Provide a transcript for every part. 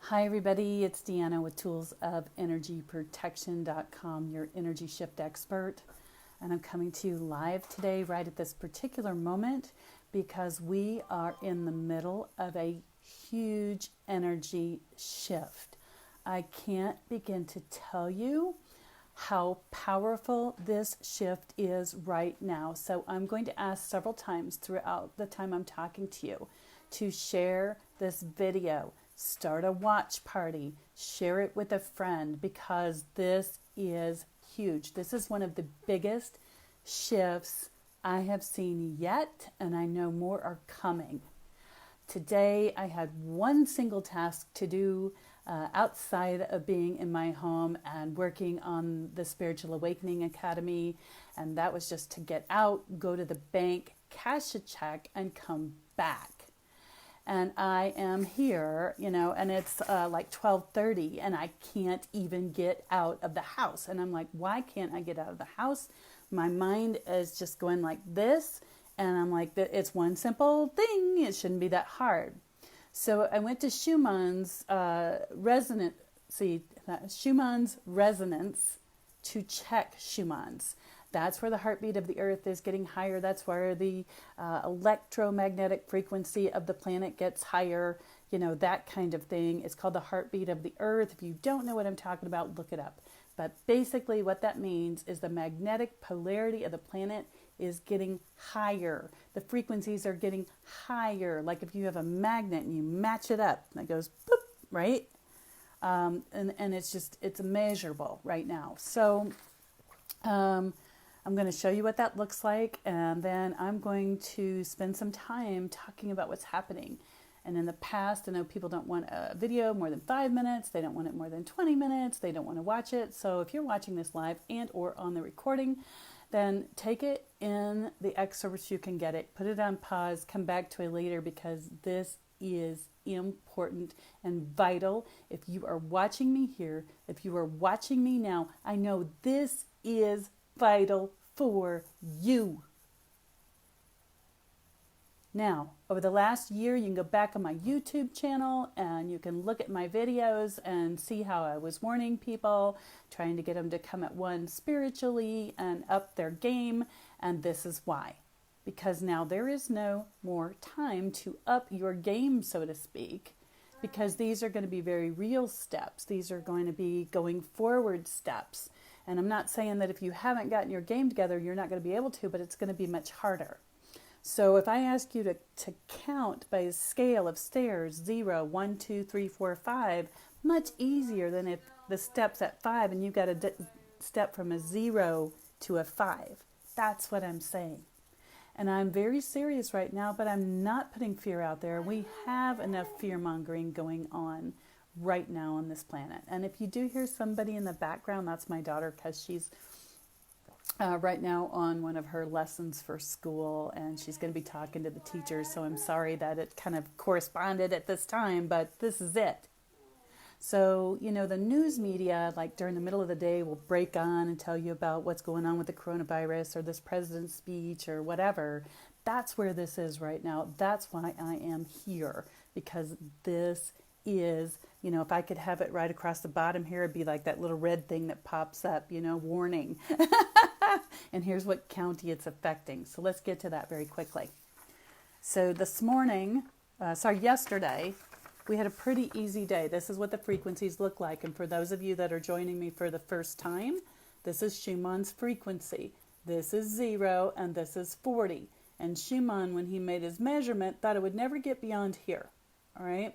Hi everybody, it's Deanna with toolsofenergyprotection.com, your energy shift expert. And I'm coming to you live today right at this particular moment because we are in the middle of a huge energy shift. I can't begin to tell you how powerful this shift is right now. So I'm going to ask several times throughout the time I'm talking to you to share this video. Start a watch party, share it with a friend because this is huge. This is one of the biggest shifts I have seen yet, and I know more are coming. Today I had one single task to do outside of being in my home and working on the Spiritual Awakening Academy, and that was just to get out, go to the bank, cash a check, and come back. And I am here, and it's like 12:30 and I can't even get out of the house. And I'm like, why can't I get out of the house? My mind is just going like this. And I'm like, it's one simple thing. It shouldn't be that hard. So I went to Schumann's Schumann's resonance to check Schumann's. That's where the heartbeat of the earth is getting higher. That's where the electromagnetic frequency of the planet gets higher, that kind of thing. It's called the heartbeat of the earth. If you don't know what I'm talking about, look it up. But basically what that means is the magnetic polarity of the planet is getting higher. The frequencies are getting higher. Like if you have a magnet and you match it up, and it goes boop, right? And it's measurable right now. So, I'm going to show you what that looks like, and then I'm going to spend some time talking about what's happening. And in the past, I know people don't want a video more than 5 minutes. They don't want it more than 20 minutes. They don't want to watch it. So if you're watching this live and or on the recording, then take it in the excerpts you can get it. Put it on pause. Come back to it later because this is important and vital. If you are watching me here, if you are watching me now, I know this is vital for you. Now, over the last year, you can go back on my YouTube channel and you can look at my videos and see how I was warning people, trying to get them to come at one spiritually and up their game. And this is why. Because now there is no more time to up your game, so to speak, because these are going to be very real steps. These are going to be going forward steps. And I'm not saying that if you haven't gotten your game together, you're not going to be able to, but it's going to be much harder. So if I ask you to count by a scale of stairs, 0, 1, 2, 3, 4, 5, much easier than if the step's at 5 and you've got to step from a 0 to a 5. That's what I'm saying. And I'm very serious right now, but I'm not putting fear out there. We have enough fear-mongering going on right now on this planet. And if you do hear somebody in the background, that's my daughter because she's right now on one of her lessons for school and she's going to be talking to the teachers. So I'm sorry that it kind of corresponded at this time, but this is it. So, the news media, like during the middle of the day, will break on and tell you about what's going on with the coronavirus or this president's speech or whatever. That's where this is right now. That's why I am here, because this is, if I could have it right across the bottom here, it'd be like that little red thing that pops up, warning. And here's what county it's affecting. So let's get to that very quickly. So yesterday, we had a pretty easy day. This is what the frequencies look like. And for those of you that are joining me for the first time, this is Schumann's frequency. This is 0 and this is 40. And Schumann, when he made his measurement, thought it would never get beyond here. All right?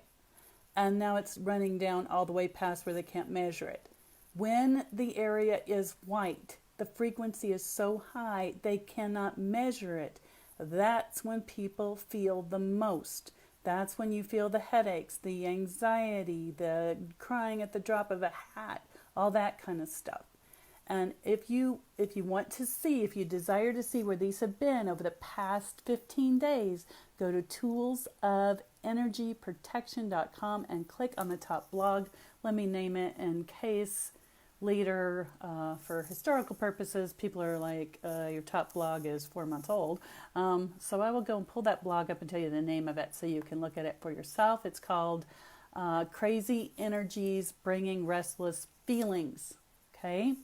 And now it's running down all the way past where they can't measure it. When the area is white, the frequency is so high they cannot measure it. That's when people feel the most. That's when you feel the headaches, the anxiety, the crying at the drop of a hat, all that kind of stuff. And if you want to see, if you desire to see where these have been over the past 15 days, go to toolsofenergyprotection.com and click on the top blog. Let me name it in case later, for historical purposes, people are like, your top blog is 4 months old. So I will go and pull that blog up and tell you the name of it so you can look at it for yourself. It's called crazy energies bringing restless feelings. Okay?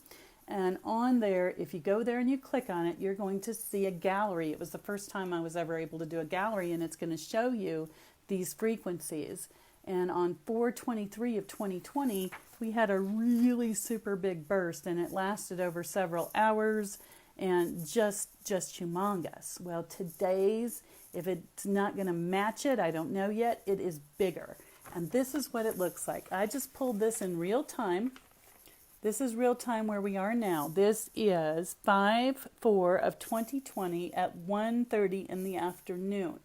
And on there, if you go there and you click on it, you're going to see a gallery. It was the first time I was ever able to do a gallery, and it's going to show you these frequencies. And on 4/23 of 2020, we had a really super big burst, and it lasted over several hours and just humongous. Well, today's, if it's not going to match it, I don't know yet, it is bigger. And this is what it looks like. I just pulled this in real time. This is real time where we are now. This is 5/4 of 2020 at 1:30 in the afternoon.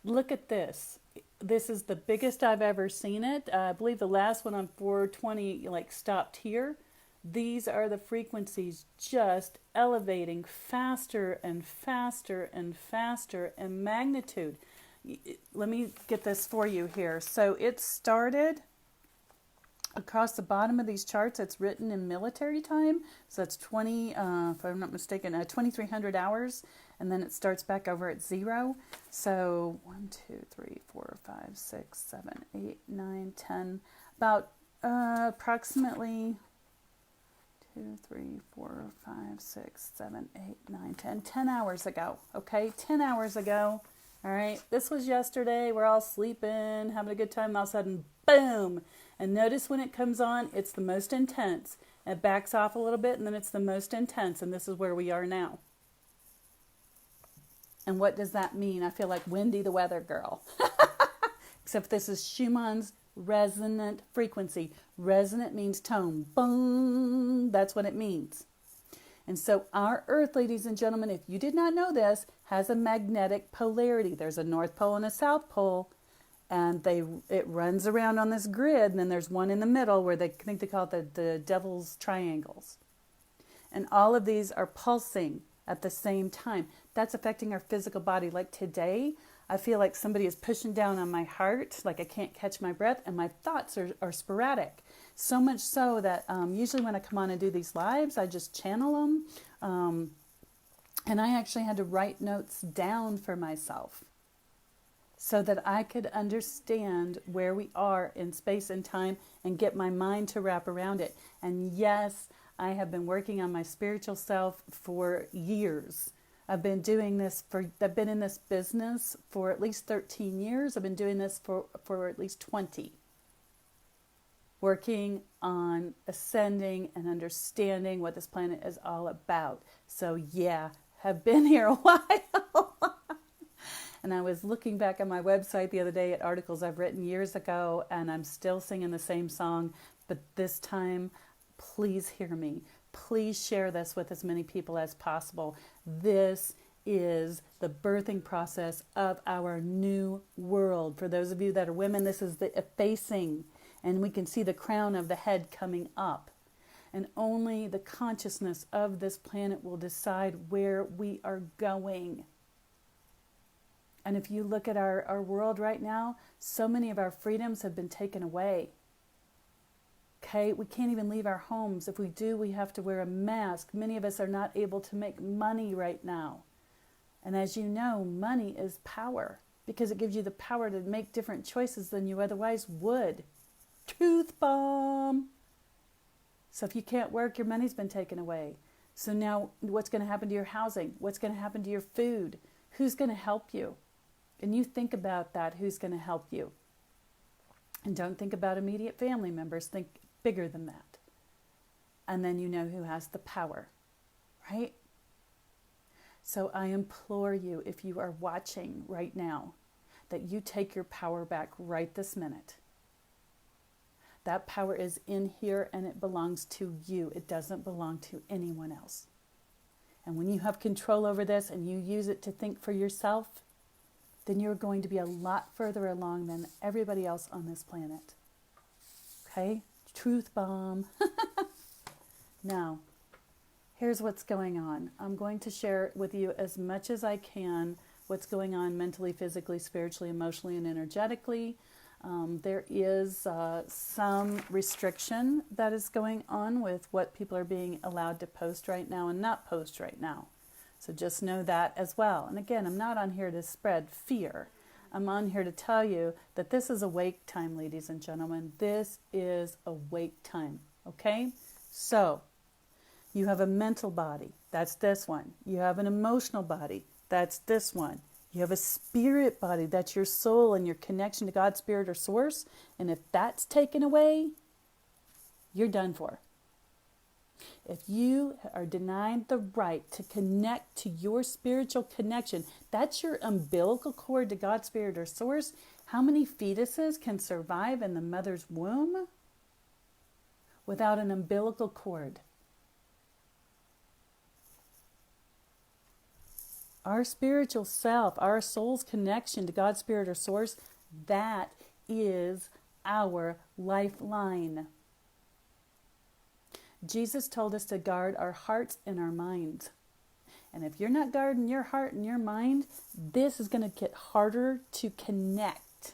Look at this. This is the biggest I've ever seen it. I believe the last one on 4/20 stopped here. These are the frequencies just elevating faster and faster and faster in magnitude. Let me get this for you here. So it started across the bottom of these charts. It's written in military time. So that's 20, if I'm not mistaken, 2,300 hours. And then it starts back over at 0. So 1, 2, 3, 4, 5, 6, 7, 8, 9, 10. About approximately 2, 3, 4, 5, 6, 7, 8, 9, 10. 10 hours ago. Okay, 10 hours ago. All right, this was yesterday. We're all sleeping, having a good time. All of a sudden, boom. And notice when it comes on, it's the most intense. It backs off a little bit, and then it's the most intense. And this is where we are now. And what does that mean? I feel like Wendy the Weather Girl. Except this is Schumann's resonant frequency. Resonant means tone. Boom. That's what it means. And so our Earth, ladies and gentlemen, if you did not know this, has a magnetic polarity. There's a North Pole and a South Pole. And it runs around on this grid. And then there's one in the middle where they call it the devil's triangles. And all of these are pulsing at the same time. That's affecting our physical body. Like today, I feel like somebody is pushing down on my heart, like I can't catch my breath, and my thoughts are sporadic. So much so that usually when I come on and do these lives, I just channel them. And I actually had to write notes down for myself so that I could understand where we are in space and time and get my mind to wrap around it. And yes, I have been working on my spiritual self for years. I've been in this business for at least 13 years. I've been doing this for at least 20. Working on ascending and understanding what this planet is all about. So yeah, have been here a while. And I was looking back on my website the other day at articles I've written years ago, and I'm still singing the same song, but this time, please hear me. Please share this with as many people as possible. This is the birthing process of our new world. For those of you that are women, this is the effacing, and we can see the crown of the head coming up. And only the consciousness of this planet will decide where we are going. And if you look at our world right now, so many of our freedoms have been taken away. Okay, we can't even leave our homes. If we do, we have to wear a mask. Many of us are not able to make money right now. And as you know, money is power because it gives you the power to make different choices than you otherwise would. Truth bomb. So if you can't work, your money's been taken away. So now what's going to happen to your housing? What's going to happen to your food? Who's going to help you? And you think about that, who's going to help you. And don't think about immediate family members. Think bigger than that. And then you know who has the power, right? So I implore you, if you are watching right now, that you take your power back right this minute. That power is in here and it belongs to you. It doesn't belong to anyone else. And when you have control over this and you use it to think for yourself, then you're going to be a lot further along than everybody else on this planet. Okay? Truth bomb. Now, here's what's going on. I'm going to share with you as much as I can what's going on mentally, physically, spiritually, emotionally, and energetically. There is some restriction that is going on with what people are being allowed to post right now and not post right now. So just know that as well. And again, I'm not on here to spread fear. I'm on here to tell you that this is awake time, ladies and gentlemen. This is awake time, okay? So, you have a mental body. That's this one. You have an emotional body. That's this one. You have a spirit body. That's your soul and your connection to God, Spirit, or Source. And if that's taken away, you're done for. If you are denied the right to connect to your spiritual connection, that's your umbilical cord to God, Spirit, or Source. How many fetuses can survive in the mother's womb without an umbilical cord? Our spiritual self, our soul's connection to God, Spirit, or Source, that is our lifeline. Jesus told us to guard our hearts and our minds. And if you're not guarding your heart and your mind, this is going to get harder to connect.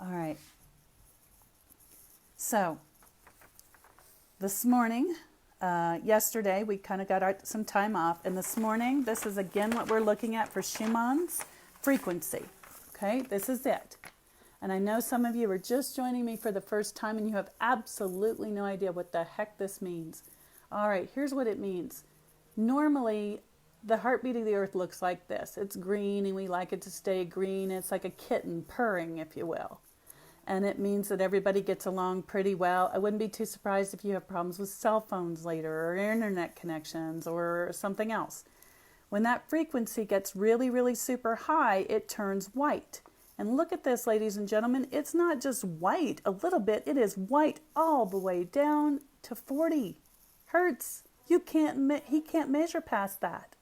All right. So, this morning, yesterday, we kind of got some time off. And this morning, this is again what we're looking at for Schumann's frequency. Okay, this is it. And I know some of you are just joining me for the first time and you have absolutely no idea what the heck this means. All right, here's what it means. Normally, the heartbeat of the earth looks like this. It's green and we like it to stay green. It's like a kitten purring, if you will. And it means that everybody gets along pretty well. I wouldn't be too surprised if you have problems with cell phones later or internet connections or something else. When that frequency gets really, really super high, it turns white. And look at this, ladies and gentlemen. It's not just white a little bit. It is white all the way down to 40 hertz. He can't measure past that.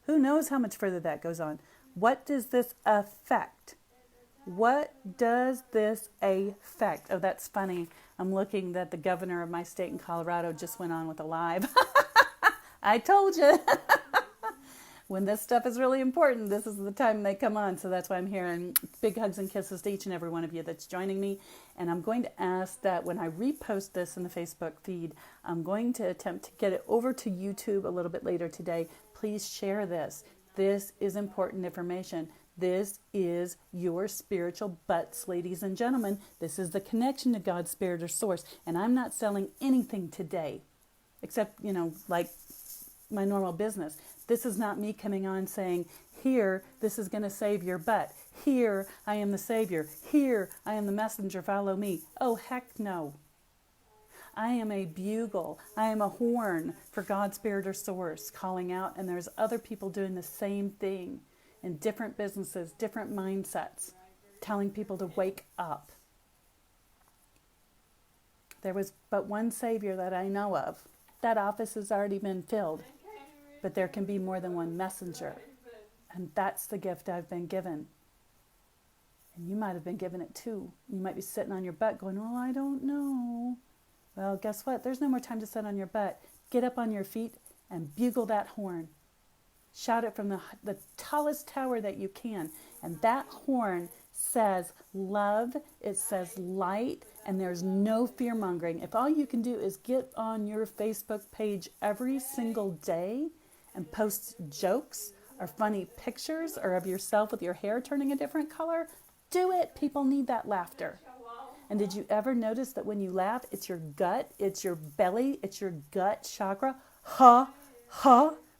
Who knows how much further that goes on? What does this affect? What does this affect? Oh, that's funny. I'm looking that the governor of my state in Colorado just went on with a live. I told you. When this stuff is really important, this is the time they come on. So that's why I'm here. And big hugs and kisses to each and every one of you that's joining me. And I'm going to ask that when I repost this in the Facebook feed, I'm going to attempt to get it over to YouTube a little bit later today. Please share this. This is important information. This is your spiritual butts, ladies and gentlemen. This is the connection to God's Spirit or Source. And I'm not selling anything today, except, like my normal business. This is not me coming on saying, here, this is going to save your butt. Here, I am the Savior. Here, I am the messenger. Follow me. Oh, heck no. I am a bugle. I am a horn for God's Spirit or Source calling out. And there's other people doing the same thing in different businesses, different mindsets, telling people to wake up. There was but one Savior that I know of. That office has already been filled. But there can be more than one messenger. And that's the gift I've been given. And you might have been given it too. You might be sitting on your butt going, well, I don't know. Well, guess what? There's no more time to sit on your butt. Get up on your feet and bugle that horn. Shout it from the tallest tower that you can. And that horn says love, it says light, and there's no fear-mongering. If all you can do is get on your Facebook page every single day and post jokes or funny pictures or of yourself with your hair turning a different color, do it. People need that laughter. And did you ever notice that when you laugh, it's your gut, it's your belly, it's your gut chakra,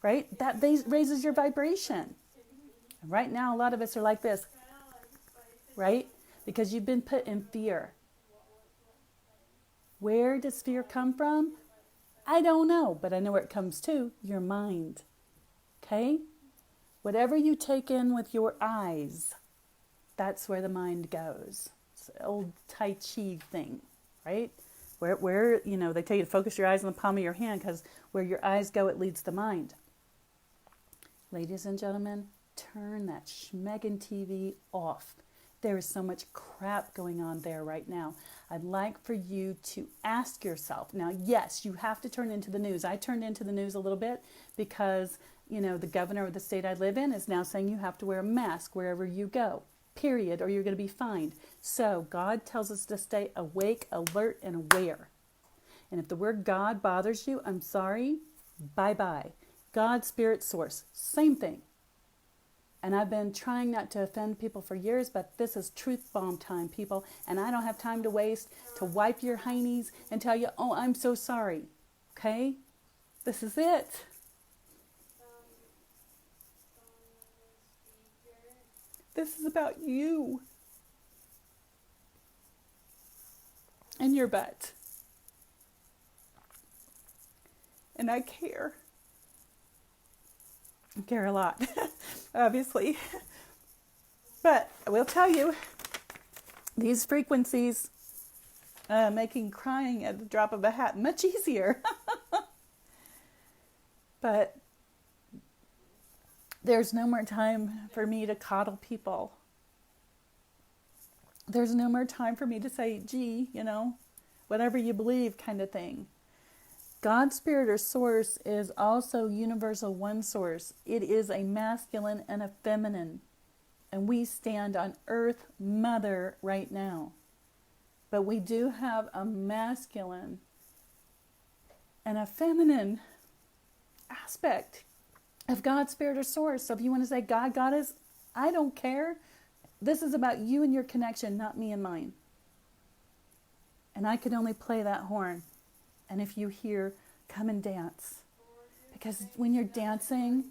right? That raises your vibration. And right now, a lot of us are like this, right? Because you've been put in fear. Where does fear come from? I don't know, but I know where it comes to, your mind. Okay? Whatever you take in with your eyes, that's where the mind goes. It's an old Tai Chi thing, right? Where they tell you to focus your eyes on the palm of your hand because where your eyes go, it leads the mind. Ladies and gentlemen, turn that schmeggin' TV off. There is so much crap going on there right now. I'd like for you to ask yourself. Now, yes, you have to turn into the news. I turned into the news a little bit because, the governor of the state I live in is now saying you have to wear a mask wherever you go, period, or you're going to be fined. So God tells us to stay awake, alert, and aware. And if the word God bothers you, I'm sorry, bye-bye. God, spirit, source, same thing. And I've been trying not to offend people for years, but this is truth bomb time, people. And I don't have time to waste to wipe your heinies and tell you, oh, I'm so sorry. Okay? This is it. This is about you and your butt. And I care. I care a lot, obviously. But I will tell you, these frequencies making crying at the drop of a hat much easier. But there's no more time for me to coddle people. There's no more time for me to say, gee, whatever you believe kind of thing. God, spirit, or source is also universal one source. It is a masculine and a feminine. And we stand on Earth Mother right now. But we do have a masculine and a feminine aspect of God, spirit, or source. So if you want to say God, Goddess, I don't care. This is about you and your connection, not me and mine. And I can only play that horn. And if you hear, come and dance. Because when you're dancing,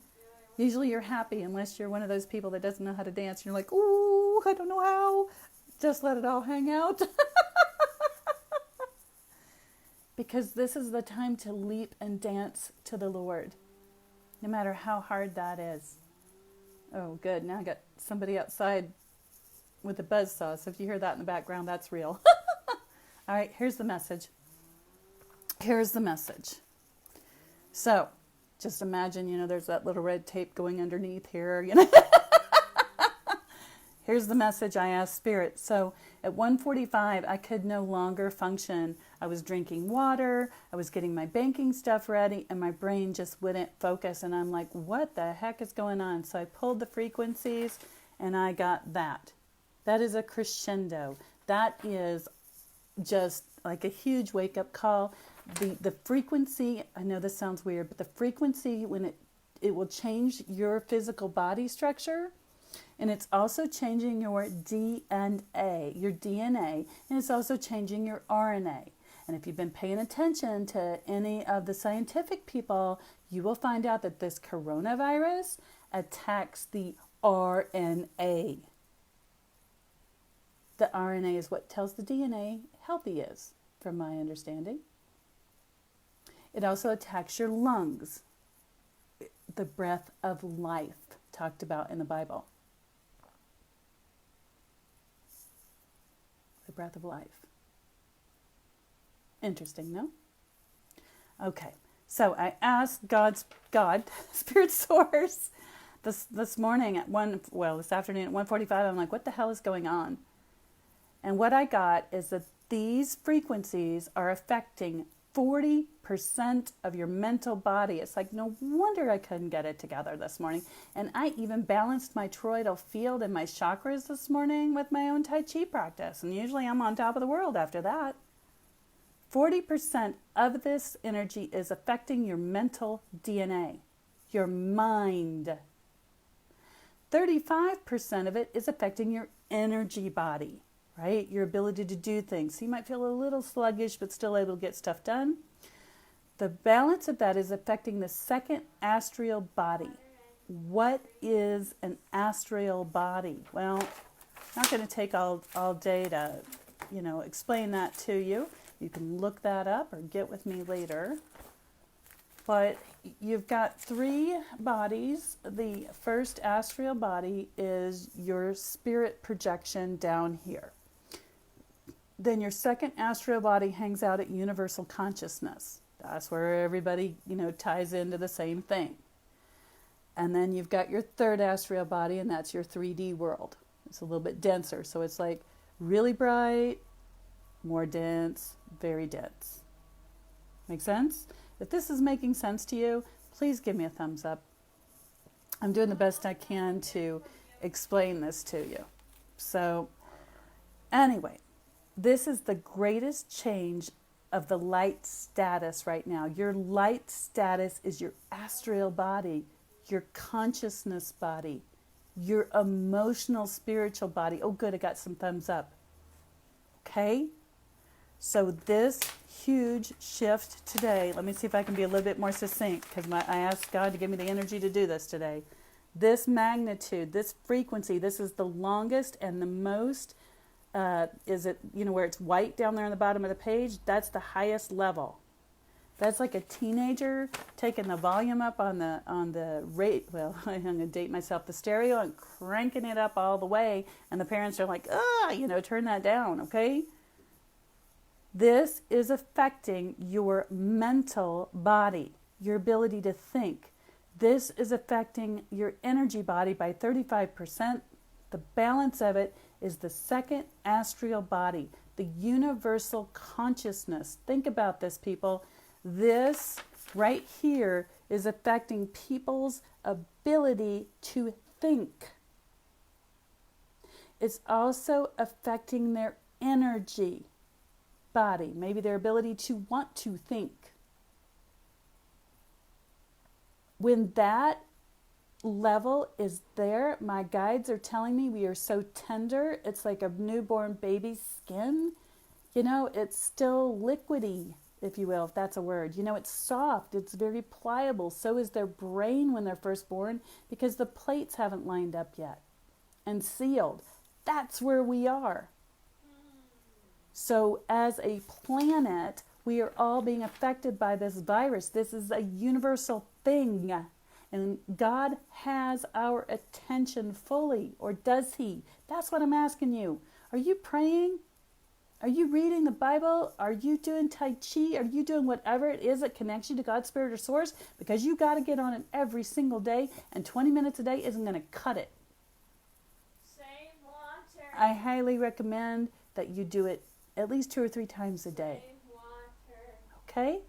usually you're happy, unless you're one of those people that doesn't know how to dance. You're like, ooh, I don't know how. Just let it all hang out. Because this is the time to leap and dance to the Lord, no matter how hard that is. Oh, good. Now I got somebody outside with a buzzsaw. So if you hear that in the background, that's real. All right, here's the message. Here's the message. So, just imagine, there's that little red tape going underneath here, Here's the message I asked Spirit. So, at 1:45, I could no longer function. I was drinking water, I was getting my banking stuff ready, and my brain just wouldn't focus. And I'm like, what the heck is going on? So I pulled the frequencies, and I got that. That is a crescendo. That is just like a huge wake-up call. The frequency, I know this sounds weird, but the frequency, when it will change your physical body structure, and it's also changing your DNA, and it's also changing your RNA. And if you've been paying attention to any of the scientific people, you will find out that this coronavirus attacks the RNA. The RNA is what tells the DNA healthy is, from my understanding. It also attacks your lungs, the breath of life talked about in the Bible. The breath of life. Interesting, no? Okay, so I asked God, Spirit Source, this morning at this afternoon at 1:45. I'm like, what the hell is going on? And what I got is that these frequencies are affecting 40% of your mental body. It's like, no wonder I couldn't get it together this morning. And I even balanced my toroidal field and my chakras this morning with my own Tai Chi practice. And usually I'm on top of the world after that. 40% of this energy is affecting your mental DNA, your mind. 35% of it is affecting your energy body. Right? Your ability to do things. So you might feel a little sluggish, but still able to get stuff done. The balance of that is affecting the second astral body. What is an astral body? Well, I'm not going to take all day to, explain that to you. You can look that up or get with me later. But you've got 3 bodies. The first astral body is your spirit projection down here. Then your second astral body hangs out at universal consciousness. That's where everybody, ties into the same thing. And then you've got your third astral body, and that's your 3D world. It's a little bit denser. So it's like really bright, more dense, very dense. Make sense? If this is making sense to you, please give me a thumbs up. I'm doing the best I can to explain this to you. So, anyway. This is the greatest change of the light status right now. Your light status is your astral body, your consciousness body, your emotional spiritual body. Oh, good, I got some thumbs up. Okay? So this huge shift today, let me see if I can be a little bit more succinct, because I asked God to give me the energy to do this today. This magnitude, this frequency, this is the longest and the most, is it, where it's white down there on the bottom of the page? That's the highest level. That's like a teenager taking the volume up on the rate, well, I'm going to date myself, the stereo, and cranking it up all the way, and the parents are like, turn that down, okay? This is affecting your mental body, your ability to think. This is affecting your energy body by 35%. The balance of it is the second astral body, the universal consciousness. Think about this, people. This right here is affecting people's ability to think. It's also affecting their energy body, maybe their ability to want to think. When that level is there, my guides are telling me we are so tender. It's like a newborn baby's skin. It's still liquidy, if you will, if that's a word. It's soft. It's very pliable. So is their brain when they're first born, because the plates haven't lined up yet and sealed. That's where we are. So as a planet, we are all being affected by this virus. This is a universal thing. And God has our attention fully. Or does He? That's what I'm asking you. Are you praying? Are you reading the Bible? Are you doing Tai Chi? Are you doing whatever it is that connects you to God's Spirit or Source? Because you got to get on it every single day. And 20 minutes a day isn't going to cut it. Save water. I highly recommend that you do it at least 2 or 3 times a day. Save water. Okay?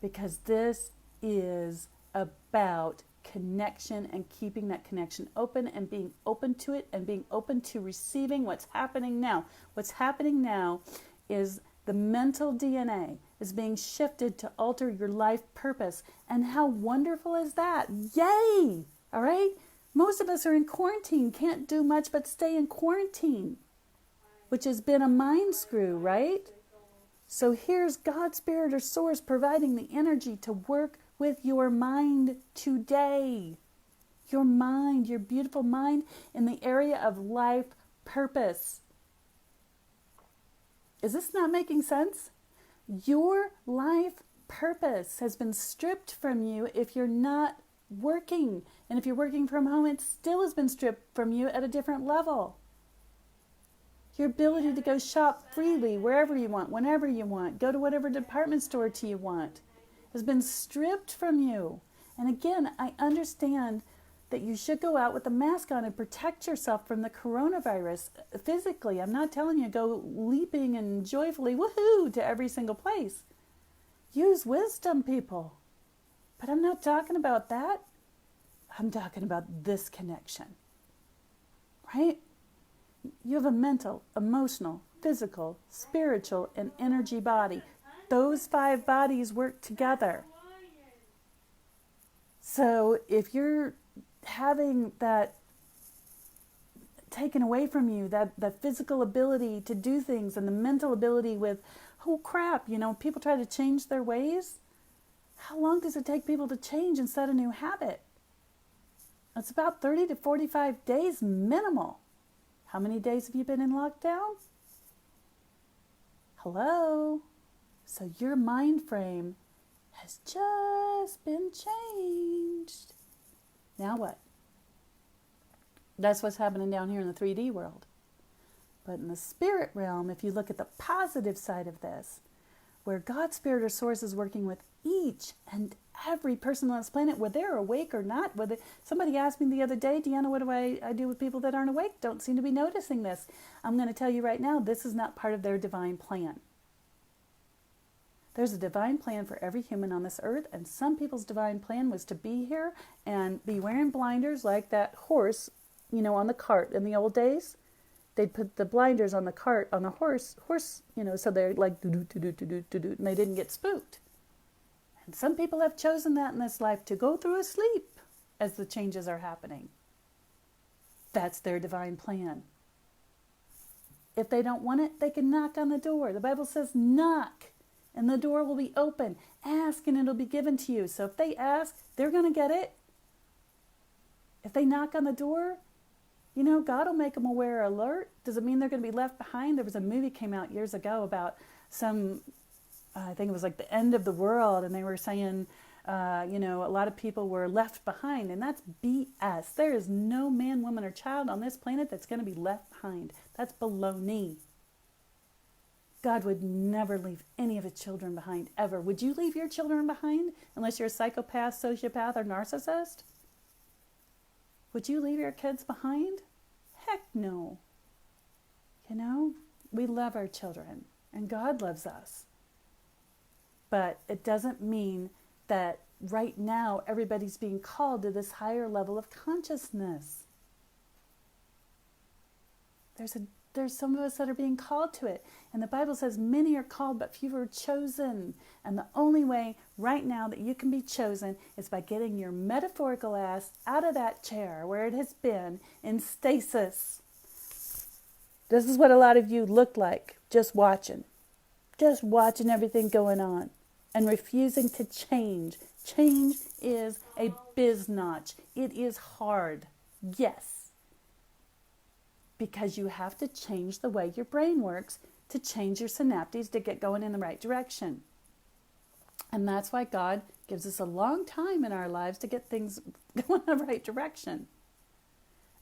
Because this is about connection and keeping that connection open and being open to it and being open to receiving what's happening now. What's happening now is the mental DNA is being shifted to alter your life purpose. And how wonderful is that? Yay! All right? Most of us are in quarantine, can't do much but stay in quarantine, which has been a mind screw, right? So here's God's Spirit or Source providing the energy to work with your mind today. Your mind, your beautiful mind in the area of life purpose. Is this not making sense? Your life purpose has been stripped from you if you're not working. And if you're working from home, it still has been stripped from you at a different level. Your ability to go shop freely wherever you want, whenever you want, go to whatever department store you want, has been stripped from you. And again, I understand that you should go out with a mask on and protect yourself from the coronavirus physically. I'm not telling you to go leaping and joyfully, woohoo, to every single place. Use wisdom, people. But I'm not talking about that. I'm talking about this connection. Right? You have a mental, emotional, physical, spiritual, and energy body. Those 5 bodies work together. So if you're having that taken away from you, that physical ability to do things and the mental ability with, oh crap, people try to change their ways. How long does it take people to change and set a new habit? It's about 30 to 45 days minimal. How many days have you been in lockdown? Hello? So your mind frame has just been changed. Now what? That's what's happening down here in the 3D world. But in the spirit realm, if you look at the positive side of this, where God's Spirit or Source is working with each and every person on this planet, whether they're awake or not. Somebody asked me the other day, Deanna, what do I do with people that aren't awake? Don't seem to be noticing this. I'm going to tell you right now, this is not part of their divine plan. There's a divine plan for every human on this earth, and some people's divine plan was to be here and be wearing blinders like that horse, on the cart in the old days. they'd put the blinders on the cart, on the horse, so they're like, do, and they didn't get spooked. And some people have chosen that in this life, to go through a sleep as the changes are happening. That's their divine plan. If they don't want it, they can knock on the door. The Bible says knock, and the door will be open. Ask, and it'll be given to you. So if they ask, they're going to get it. If they knock on the door, God will make them aware, alert. Does it mean they're going to be left behind? There was a movie came out years ago about I think it was like the end of the world, and they were saying, a lot of people were left behind, and that's BS. There is no man, woman, or child on this planet that's going to be left behind. That's baloney. God would never leave any of his children behind, ever. Would you leave your children behind unless you're a psychopath, sociopath, or narcissist? Would you leave your kids behind? Heck no. We love our children, and God loves us. But it doesn't mean that right now everybody's being called to this higher level of consciousness. There's some of us that are being called to it. And the Bible says many are called, but few are chosen. And the only way right now that you can be chosen is by getting your metaphorical ass out of that chair where it has been in stasis. This is what a lot of you look like, just watching everything going on and refusing to change. Change is a biznatch. It is hard. Yes. Because you have to change the way your brain works to change your synapses to get going in the right direction. And that's why God gives us a long time in our lives to get things going in the right direction.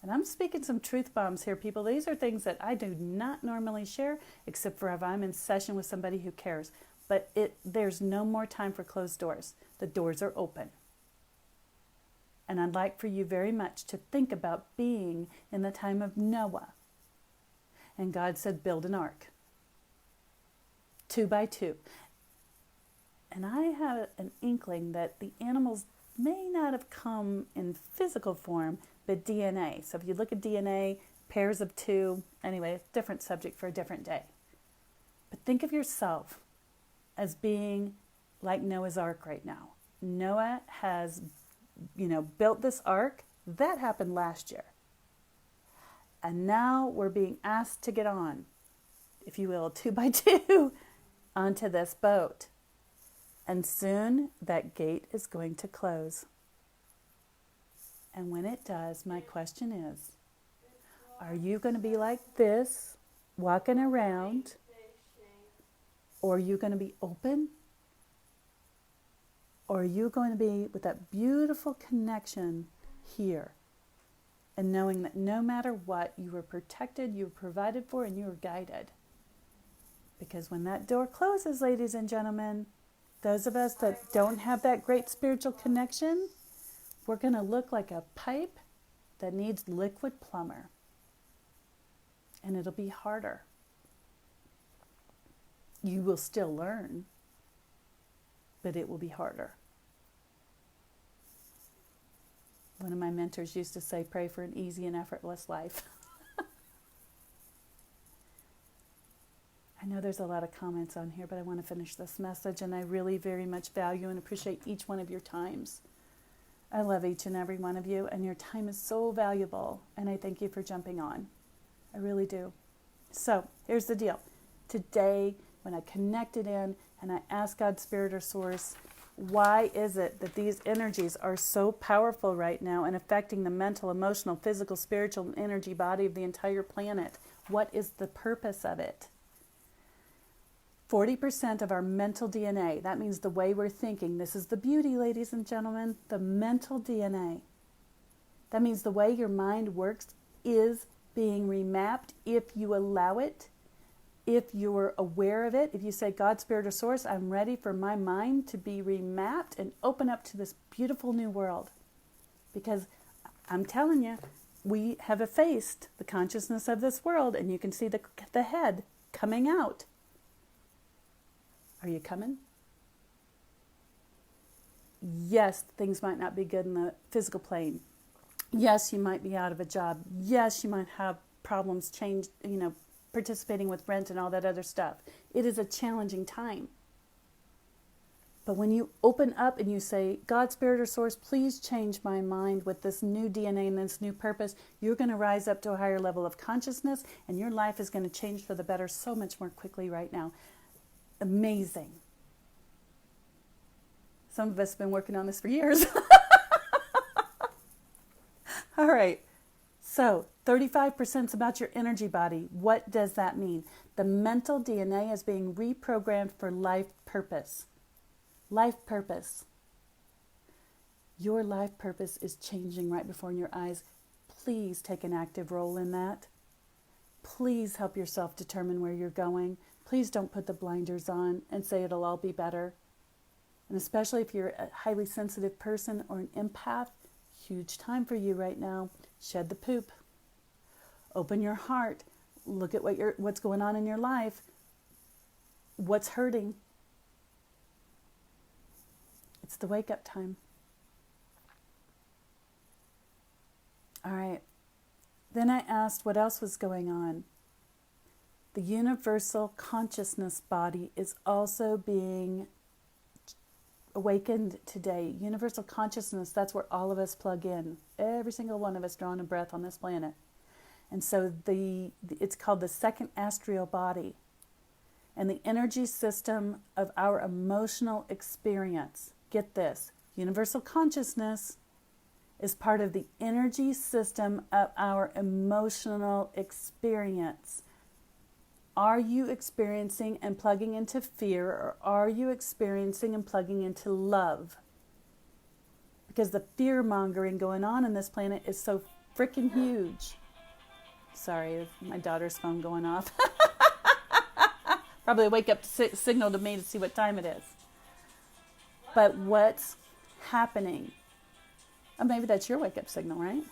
And I'm speaking some truth bombs here, people. These are things that I do not normally share, except for if I'm in session with somebody who cares. But there's no more time for closed doors. The doors are open. And I'd like for you very much to think about being in the time of Noah. And God said, build an ark. 2 by 2. And I have an inkling that the animals may not have come in physical form, but DNA. So if you look at DNA, pairs of 2, anyway, different subject for a different day. But think of yourself as being like Noah's Ark right now. Noah has built this ark. That happened last year. And now we're being asked to get on, if you will, 2 by 2 onto this boat. And soon that gate is going to close. And when it does, my question is, are you going to be like this, walking around, or are you going to be open? Or are you going to be with that beautiful connection here and knowing that no matter what, you were protected, you were provided for, and you were guided? Because when that door closes, ladies and gentlemen, those of us that don't have that great spiritual connection, we're going to look like a pipe that needs liquid plumber. And it'll be harder. You will still learn, but it will be harder. One of my mentors used to say, pray for an easy and effortless life. I know there's a lot of comments on here, but I want to finish this message, and I really very much value and appreciate each one of your times. I love each and every one of you, and your time is so valuable, and I thank you for jumping on. I really do. So here's the deal. Today, when I connected in and I asked God's Spirit or Source, why is it that these energies are so powerful right now and affecting the mental, emotional, physical, spiritual, and energy body of the entire planet? What is the purpose of it? 40% of our mental DNA, that means the way we're thinking. This is the beauty, ladies and gentlemen, the mental DNA. That means the way your mind works is being remapped if you allow it, if you're aware of it. If you say, God, Spirit, or Source, I'm ready for my mind to be remapped and open up to this beautiful new world. Because I'm telling you, we have effaced the consciousness of this world, and you can see the head coming out. Are you coming? Yes, things might not be good in the physical plane. Yes, you might be out of a job. Yes, you might have problems, change, participating with rent and all that other stuff. It is a challenging time. But when you open up and you say, God, Spirit, or Source, please change my mind with this new DNA and this new purpose, you're going to rise up to a higher level of consciousness, and your life is going to change for the better so much more quickly right now. Amazing. Some of us have been working on this for years. All right. So 35% is about your energy body. What does that mean? The mental DNA is being reprogrammed for life purpose. Life purpose. Your life purpose is changing right before your eyes. Please take an active role in that. Please help yourself determine where you're going. Please don't put the blinders on and say it'll all be better. And especially if you're a highly sensitive person or an empath, huge time for you right now. Shed the poop. Open your heart. Look at what's going on in your life. What's hurting. It's the wake-up time. All right. Then I asked what else was going on. The universal consciousness body is also being awakened today. Universal consciousness, that's where all of us plug in. Every single one of us drawing a breath on this planet. And so it's called the second astral body. And the energy system of our emotional experience. Get this, universal consciousness is part of the energy system of our emotional experience. Are you experiencing and plugging into fear, or are you experiencing and plugging into love? Because the fear-mongering going on this planet is so freaking huge. Sorry, my daughter's phone going off. Probably a wake-up signal to me to see what time it is. But what's happening? Oh, maybe that's your wake-up signal, right?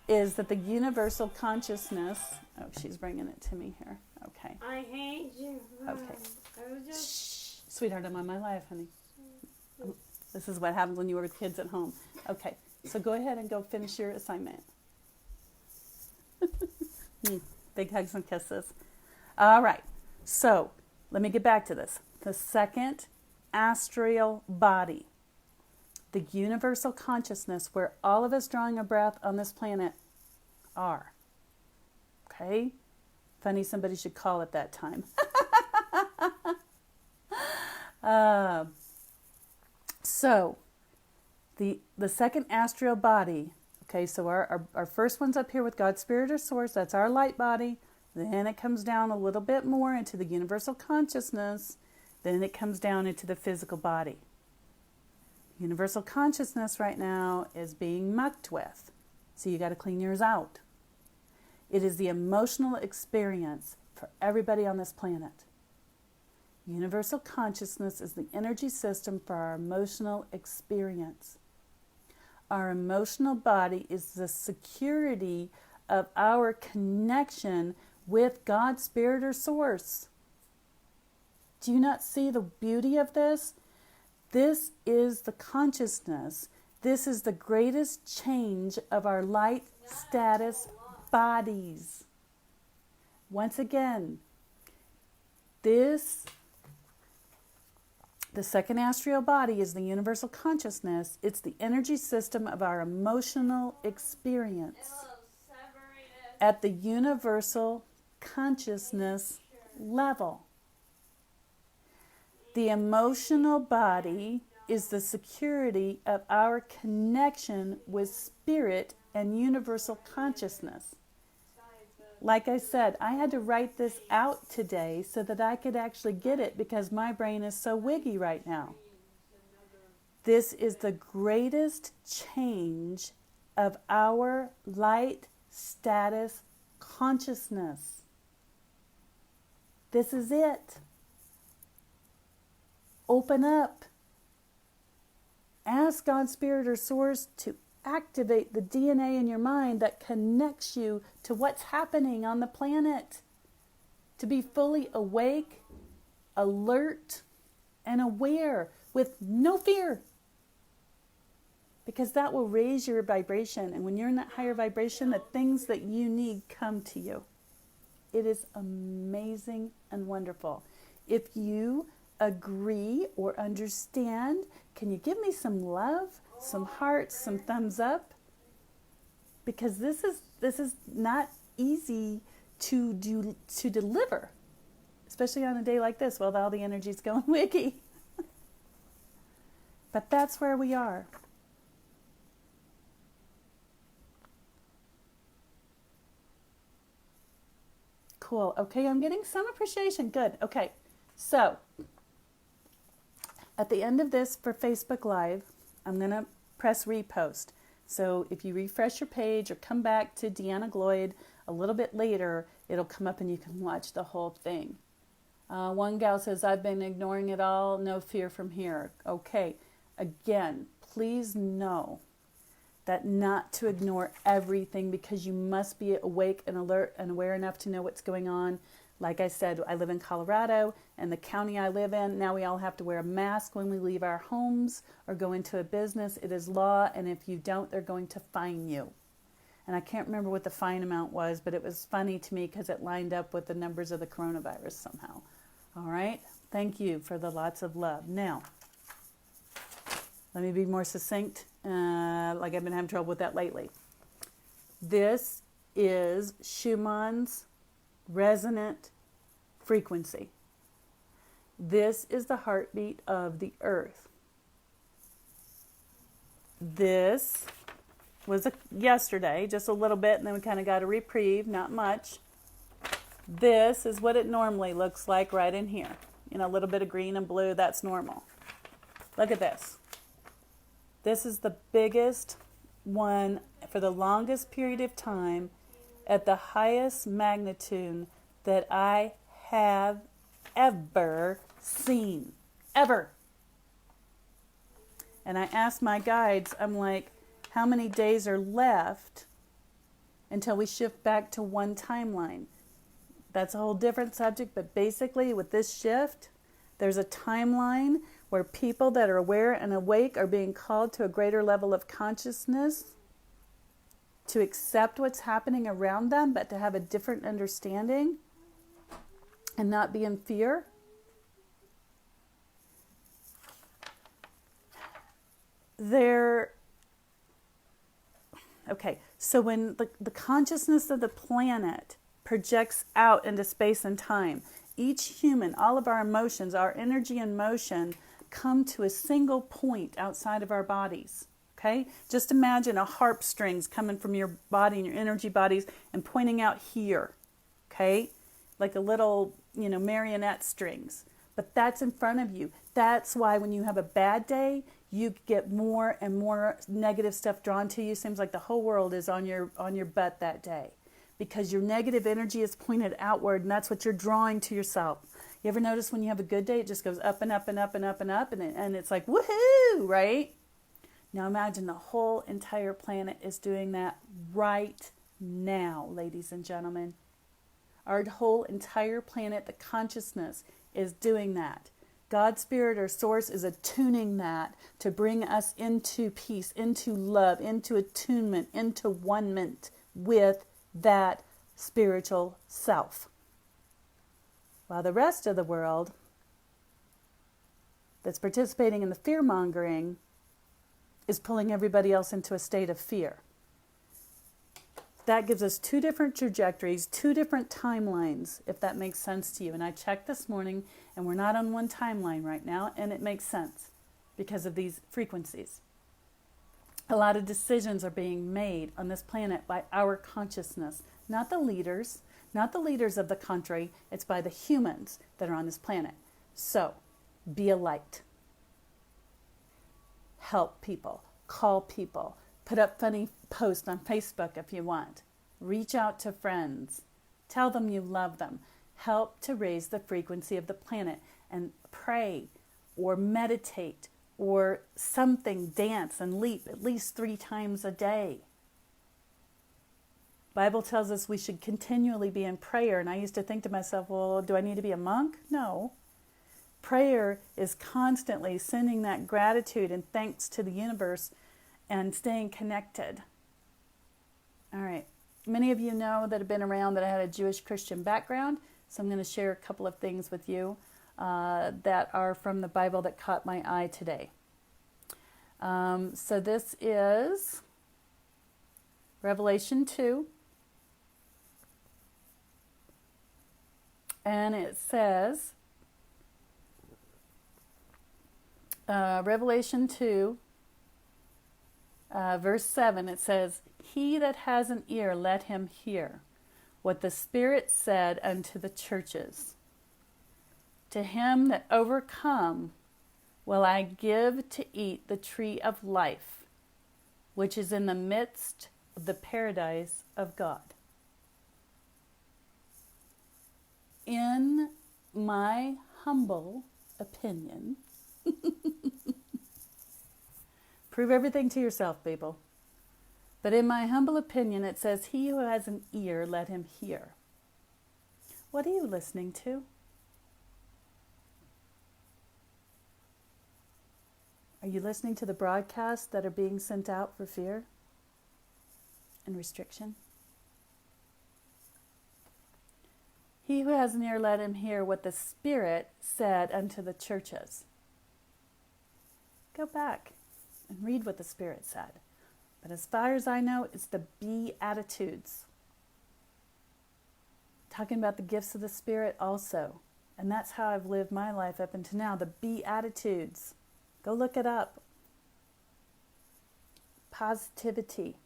Is that the universal consciousness... Oh, she's bringing it to me here. Okay. I hate you. Okay. I was just... Shh. Sweetheart, I'm on my live, honey. This is what happens when you work with kids at home. Okay, so go ahead and go finish your assignment. Big hugs and kisses. All right, so let me get back to this. The second astral body, the universal consciousness where all of us drawing a breath on this planet are. Okay? Funny, somebody should call it that time. So, the second astral body, okay, so our first one's up here with God, Spirit, or Source. That's our light body. Then it comes down a little bit more into the universal consciousness. Then it comes down into the physical body. Universal consciousness right now is being mucked with. So you got to clean yours out. It is the emotional experience for everybody on this planet. Universal consciousness is the energy system for our emotional experience. Our emotional body is the security of our connection with God, Spirit, or Source. Do you not see the beauty of this? This is the consciousness. This is the greatest change of our light status bodies. Once again, the second astral body is the universal consciousness. It's the energy system of our emotional experience at the universal consciousness level. The emotional body is the security of our connection with spirit and universal consciousness. Like I said, I had to write this out today so that I could actually get it because my brain is so wiggy right now. This is the greatest change of our light status consciousness. This is it. Open up. Ask God, Spirit, or Source to activate the DNA in your mind that connects you to what's happening on the planet. To be fully awake, alert, and aware with no fear. because that will raise your vibration. And when you're in that higher vibration, the things that you need come to you. It is amazing and wonderful. If you agree or understand, can you give me some love, some hearts, some thumbs up? Because this is not easy to deliver, especially on a day like this while all the energy's going wiggy. But that's where we are. Cool. Okay, I'm getting some appreciation. Good. Okay. So, at the end of this for Facebook Live, I'm going to press repost. So if you refresh your page or come back to Deanna Gloyd a little bit later, it'll come up and you can watch the whole thing. One gal says, I've been ignoring it all. No fear from here. Okay. Again, please know that not to ignore everything, because you must be awake and alert and aware enough to know what's going on. Like I said, I live in Colorado, and the county I live in, now we all have to wear a mask when we leave our homes or go into a business. It is law, and if you don't, they're going to fine you. And I can't remember what the fine amount was, but it was funny to me because it lined up with the numbers of the coronavirus somehow. All right? Thank you for the lots of love. Now, let me be more succinct, like I've been having trouble with that lately. This is Schumann's resonant frequency. This is the heartbeat of the earth. This was yesterday, just a little bit, and then we kind of got a reprieve, not much. This is what it normally looks like right in here. You know, a little bit of green and blue, that's normal. Look at this. This is the biggest one for the longest period of time at the highest magnitude that I have ever seen. Ever. And I asked my guides, I'm like, how many days are left until we shift back to one timeline? That's a whole different subject, but basically with this shift, there's a timeline where people that are aware and awake are being called to a greater level of consciousness, to accept what's happening around them, but to have a different understanding and not be in fear. Okay, so when the consciousness of the planet projects out into space and time, each human, all of our emotions, our energy and motion come to a single point outside of our bodies. Okay? Just imagine a harp strings coming from your body and your energy bodies and pointing out here. Okay? Like a little, marionette strings. But that's in front of you. That's why when you have a bad day, you get more and more negative stuff drawn to you. Seems like the whole world is on your butt that day, because your negative energy is pointed outward, and that's what you're drawing to yourself. You ever notice when you have a good day, it just goes up and up and up and up and up, and it's like, woohoo, right? Now imagine the whole entire planet is doing that right now, ladies and gentlemen. Our whole entire planet, the consciousness, is doing that. God's Spirit or Source is attuning that to bring us into peace, into love, into attunement, into one-ment with that spiritual self. While the rest of the world that's participating in the fear-mongering is pulling everybody else into a state of fear. That gives us two different trajectories, two different timelines, if that makes sense to you. And I checked this morning, and we're not on one timeline right now, and it makes sense because of these frequencies. A lot of decisions are being made on this planet by our consciousness, not the leaders of the country. It's by the humans that are on this planet. So, be a light. Help people. Call people. Put up funny posts on Facebook if you want. Reach out to friends. Tell them you love them. Help to raise the frequency of the planet, and pray or meditate or something, dance and leap at least 3 times a day. Bible tells us we should continually be in prayer, and I used to think to myself, well, do I need to be a monk? No. Prayer is constantly sending that gratitude and thanks to the universe and staying connected. All right. Many of you know that have been around that I had a Jewish Christian background, so I'm going to share a couple of things with you that are from the Bible that caught my eye today. So this is Revelation 2, and it says, Revelation 2, verse 7, it says, "He that has an ear, let him hear what the Spirit said unto the churches. To him that overcome will I give to eat the tree of life, which is in the midst of the paradise of God." In my humble opinion, prove everything to yourself, people. But in my humble opinion, it says, "He who has an ear, let him hear." What are you listening to? Are you listening to the broadcasts that are being sent out for fear and restriction? He who has an ear, let him hear what the Spirit said unto the churches. Go back and read what the Spirit said. But as far as I know, it's the Beatitudes. Talking about the gifts of the Spirit also. And that's how I've lived my life up until now, the Beatitudes. Go look it up. Positivity.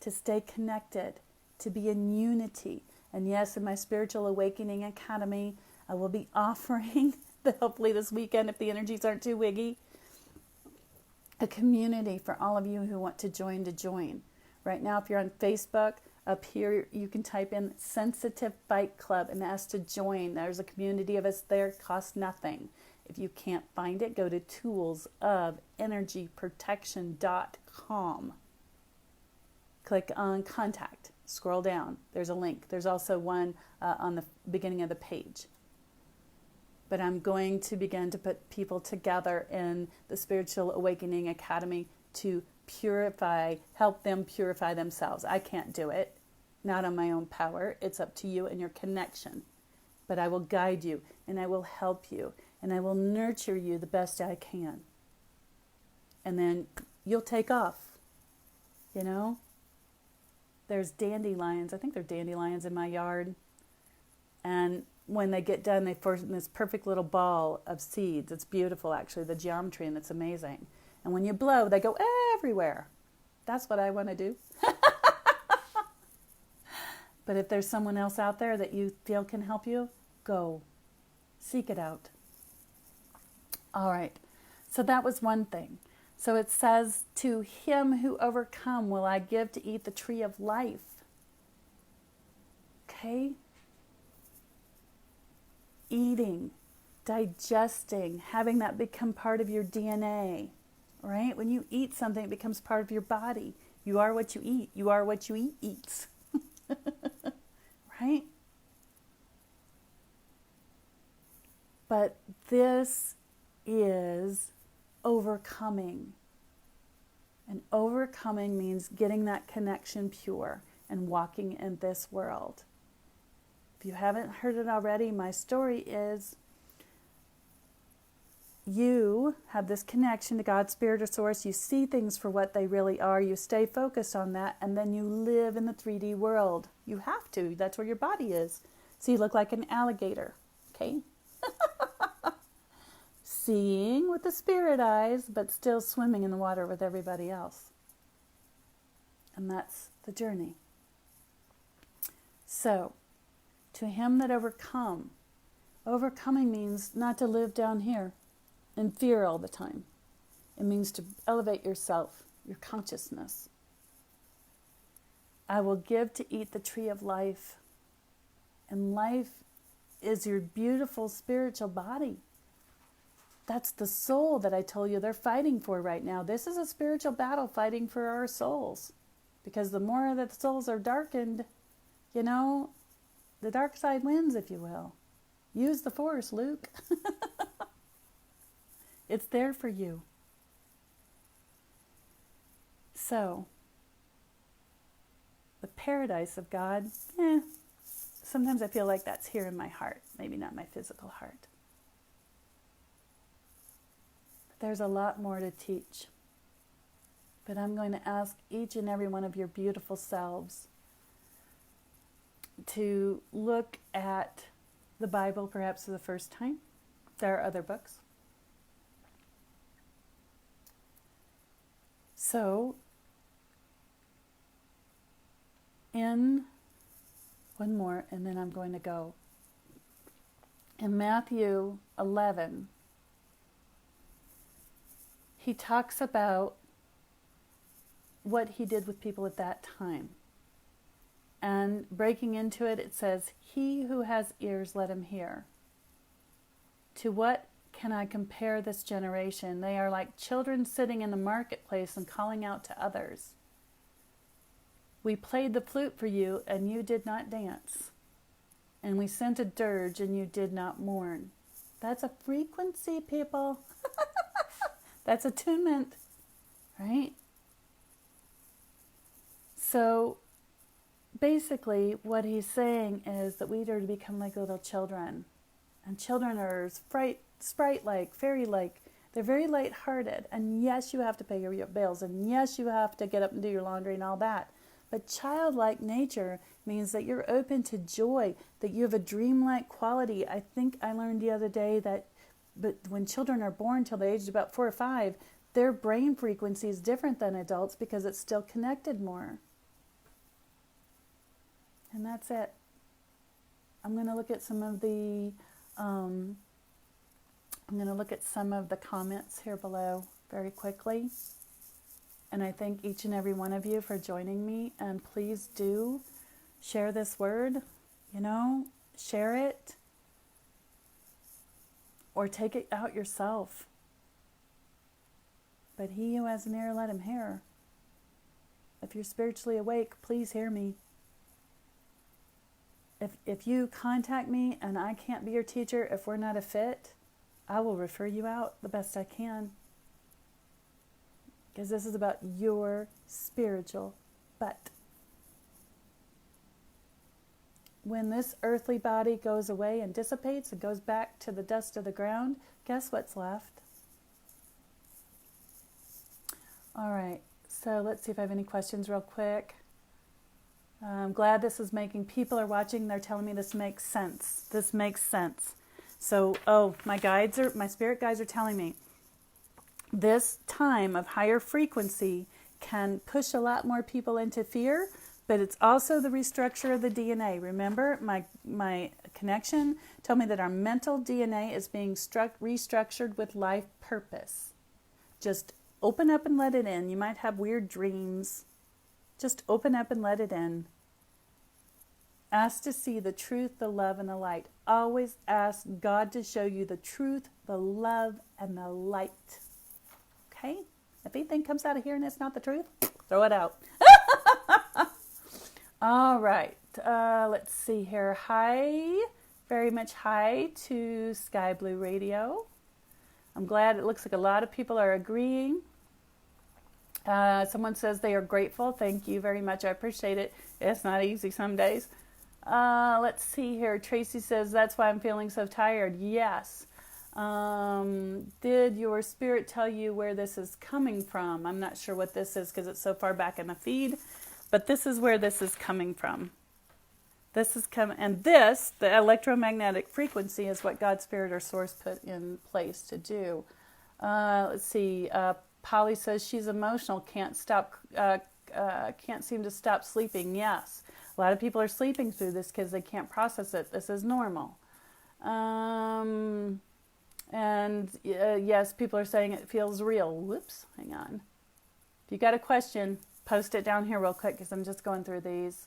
To stay connected. To be in unity. And yes, in my Spiritual Awakening Academy, I will be offering, hopefully this weekend if the energies aren't too wiggy, a community for all of you who want to join. Right now, if you're on Facebook, up here you can type in Sensitive Fight Club and ask to join. There's a community of us there, it costs nothing. If you can't find it, go to toolsofenergyprotection.com. Click on Contact. Scroll down. There's a link. There's also one on the beginning of the page. But I'm going to begin to put people together in the Spiritual Awakening Academy to help them purify themselves. I can't do it. Not on my own power. It's up to you and your connection. But I will guide you, and I will help you, and I will nurture you the best I can. And then you'll take off. You know? There's dandelions. I think they're dandelions in my yard. And when they get done, they form this perfect little ball of seeds. It's beautiful, actually, the geometry, and it's amazing. And when you blow, they go everywhere. That's what I want to do. But if there's someone else out there that you feel can help you, go. Seek it out. All right. So that was one thing. So it says, "To him who overcome will I give to eat the tree of life." Okay? Eating, digesting, having that become part of your DNA, right? When you eat something, it becomes part of your body. You are what you eat. You are what you eat eats. Right? But this is overcoming. And overcoming means getting that connection pure and walking in this world. If you haven't heard it already, my story is you have this connection to God's Spirit or Source. You see things for what they really are. You stay focused on that, and then you live in the 3D world. You have to. That's where your body is. So you look like an alligator, okay? Seeing with the spirit eyes, but still swimming in the water with everybody else. And that's the journey. So, to him that overcome. Overcoming means not to live down here in fear all the time. It means to elevate yourself, your consciousness. I will give to eat the tree of life. And life is your beautiful spiritual body. That's the soul that I told you they're fighting for right now. This is a spiritual battle fighting for our souls. Because the more that the souls are darkened, you know, the dark side wins, if you will. Use the force, Luke. It's there for you. So, the paradise of God, sometimes I feel like that's here in my heart, maybe not my physical heart. But there's a lot more to teach. But I'm going to ask each and every one of your beautiful selves to look at the Bible perhaps for the first time. There are other books. So, in one more, and then I'm going to go. In Matthew 11, he talks about what he did with people at that time. And breaking into it, it says, "He who has ears, let him hear. To what can I compare this generation? They are like children sitting in the marketplace and calling out to others. We played the flute for you, and you did not dance. And we sent a dirge, and you did not mourn." That's a frequency, people. That's attunement, right? So basically, what he's saying is that we are to become like little children. And children are sprite-like, fairy-like. They're very light-hearted. And yes, you have to pay your bills. And yes, you have to get up and do your laundry and all that. But childlike nature means that you're open to joy, that you have a dreamlike quality. I think I learned the other day that when children are born till the age of about 4 or 5, their brain frequency is different than adults because it's still connected more. And that's it. I'm going to look at some of the comments here below very quickly. And I thank each and every one of you for joining me. And please do share this word, share it. Or take it out yourself. But he who has an ear, let him hear. If you're spiritually awake, please hear me. If you contact me and I can't be your teacher, if we're not a fit, I will refer you out the best I can. Because this is about your spiritual butt. When this earthly body goes away and dissipates and goes back to the dust of the ground, guess what's left? All right, so let's see if I have any questions real quick. I'm glad this is people are watching. They're telling me this makes sense. This makes sense. So, my spirit guides are telling me this time of higher frequency can push a lot more people into fear, but it's also the restructure of the DNA. Remember, my connection told me that our mental DNA is being restructured with life purpose. Just open up and let it in. You might have weird dreams. Just open up and let it in. Ask to see the truth, the love, and the light. Always ask God to show you the truth, the love, and the light. Okay? If anything comes out of here and it's not the truth, throw it out. All right. Let's see here. Hi. Very much hi to Sky Blue Radio. I'm glad it looks like a lot of people are agreeing. Someone says they are grateful. Thank you very much. I appreciate it. It's not easy some days. Let's see here. Tracy says, that's why I'm feeling so tired. Yes. Did your spirit tell you where this is coming from? I'm not sure what this is because it's so far back in the feed. But this is where this is coming from. The electromagnetic frequency is what God's Spirit or Source put in place to do. Let's see. Polly says she's emotional, can't seem to stop sleeping. Yes, a lot of people are sleeping through this because they can't process it. This is normal. Yes, people are saying it feels real. Whoops, hang on. If you got a question, post it down here real quick because I'm just going through these.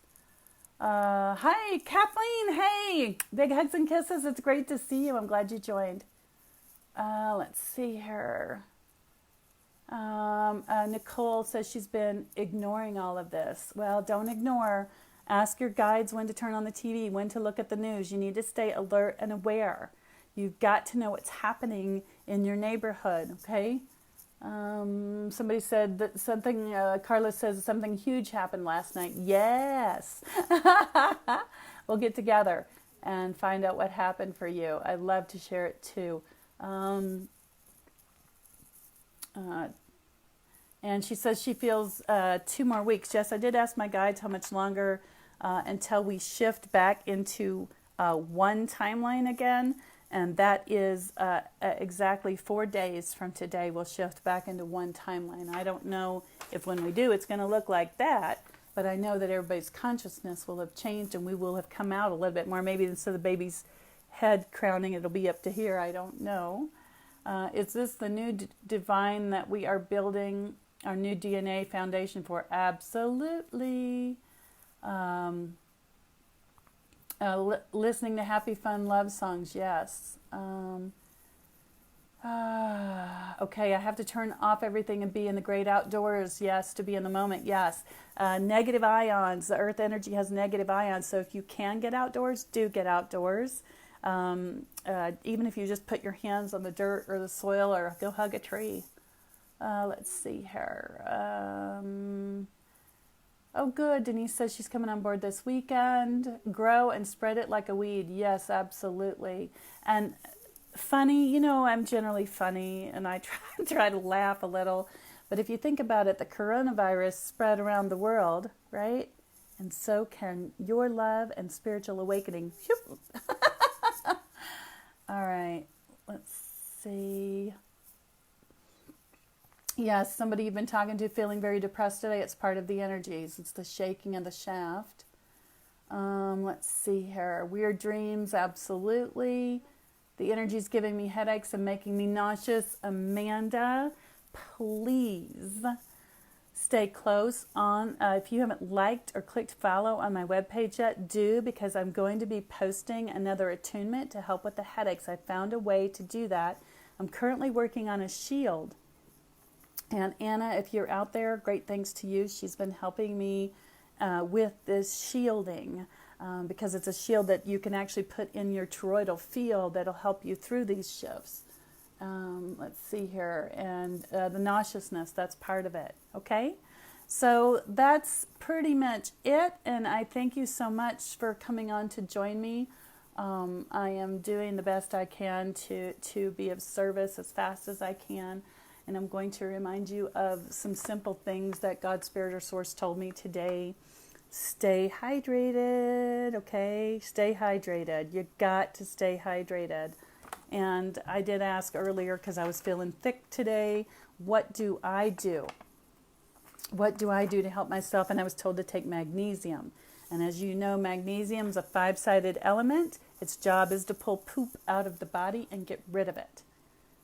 Hi, Kathleen. Hey, big hugs and kisses. It's great to see you. I'm glad you joined. Let's see here. Nicole says she's been ignoring all of this. Well, don't ignore. Ask your guides when to turn on the TV, when to look at the news. You need to stay alert and aware. You've got to know what's happening in your neighborhood, okay? Somebody said that something, Carla says something huge happened last night. Yes. We'll get together and find out what happened for you. I'd love to share it too. And she says she feels 2 more weeks. Yes, I did ask my guides how much longer until we shift back into one timeline again. And that is exactly 4 days from today, we'll shift back into one timeline. I don't know if when we do, it's going to look like that, but I know that everybody's consciousness will have changed and we will have come out a little bit more. Maybe instead of the baby's head crowning, it'll be up to here. I don't know. Is this the new divine that we are building our new DNA foundation for? Absolutely. Listening to happy, fun love songs, yes. Okay, I have to turn off everything and be in the great outdoors, yes, to be in the moment, yes. Negative ions, the earth energy has negative ions, so if you can get outdoors, do get outdoors. Even if you just put your hands on the dirt or the soil or go hug a tree. Let's see here. Oh, good. Denise says she's coming on board this weekend. Grow and spread it like a weed. Yes, absolutely. And funny, I'm generally funny and I try to laugh a little. But if you think about it, the coronavirus spread around the world, right? And so can your love and spiritual awakening. All right. Let's see. Yes, somebody you've been talking to feeling very depressed today. It's part of the energies. It's the shaking of the shaft. Let's see here. Weird dreams, absolutely. The energy's giving me headaches and making me nauseous. Amanda, please stay close on. If you haven't liked or clicked follow on my webpage yet, do, because I'm going to be posting another attunement to help with the headaches. I found a way to do that. I'm currently working on a shield. And Anna, if you're out there, great thanks to you. She's been helping me with this shielding because it's a shield that you can actually put in your toroidal field that'll help you through these shifts. Let's see here. And the nauseousness, that's part of it. Okay? So that's pretty much it. And I thank you so much for coming on to join me. I am doing the best I can to be of service as fast as I can. And I'm going to remind you of some simple things that God, Spirit, or Source told me today. Stay hydrated, okay? Stay hydrated. You got to stay hydrated. And I did ask earlier, because I was feeling thick today, what do I do? What do I do to help myself? And I was told to take magnesium. And as you know, magnesium is a 5-sided element. Its job is to pull poop out of the body and get rid of it.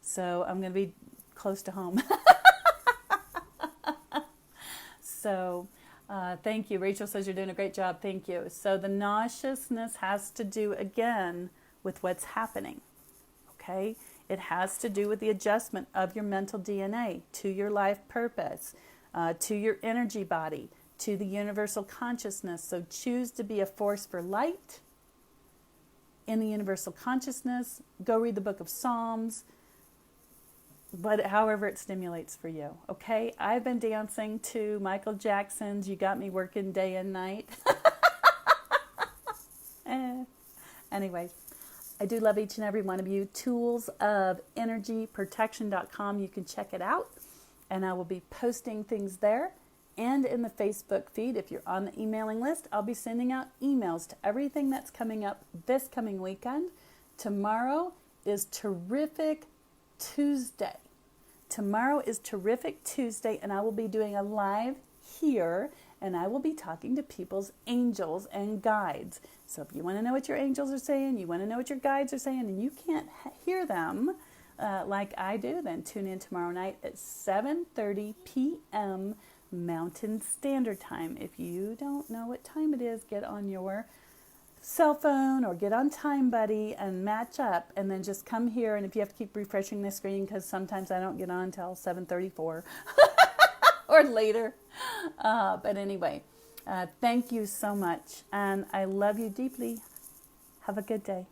So I'm going to be close to home. So thank you. Rachel says you're doing a great job. Thank you. So the nauseousness has to do, again, with what's happening. Okay? It has to do with the adjustment of your mental DNA to your life purpose, to your energy body, to the universal consciousness. So choose to be a force for light in the universal consciousness. Go read the book of Psalms. But however it stimulates for you, okay? I've been dancing to Michael Jackson's You Got Me Working Day and Night. Anyway, I do love each and every one of you. Tools of energyprotection.com. You can check it out. And I will be posting things there and in the Facebook feed. If you're on the emailing list, I'll be sending out emails to everything that's coming up this coming weekend. Tomorrow is Terrific Tuesday. Tomorrow is Terrific Tuesday, and I will be doing a live here, and I will be talking to people's angels and guides. So if you want to know what your angels are saying, you want to know what your guides are saying, and you can't hear them like I do, then tune in tomorrow night at 7:30 p.m. Mountain Standard Time. If you don't know what time it is, get on your cell phone or get on Time Buddy and match up, and then just come here. And if you have to keep refreshing the screen, because sometimes I don't get on until 7:34 or later. But anyway, thank you so much, and I love you deeply. Have a good day.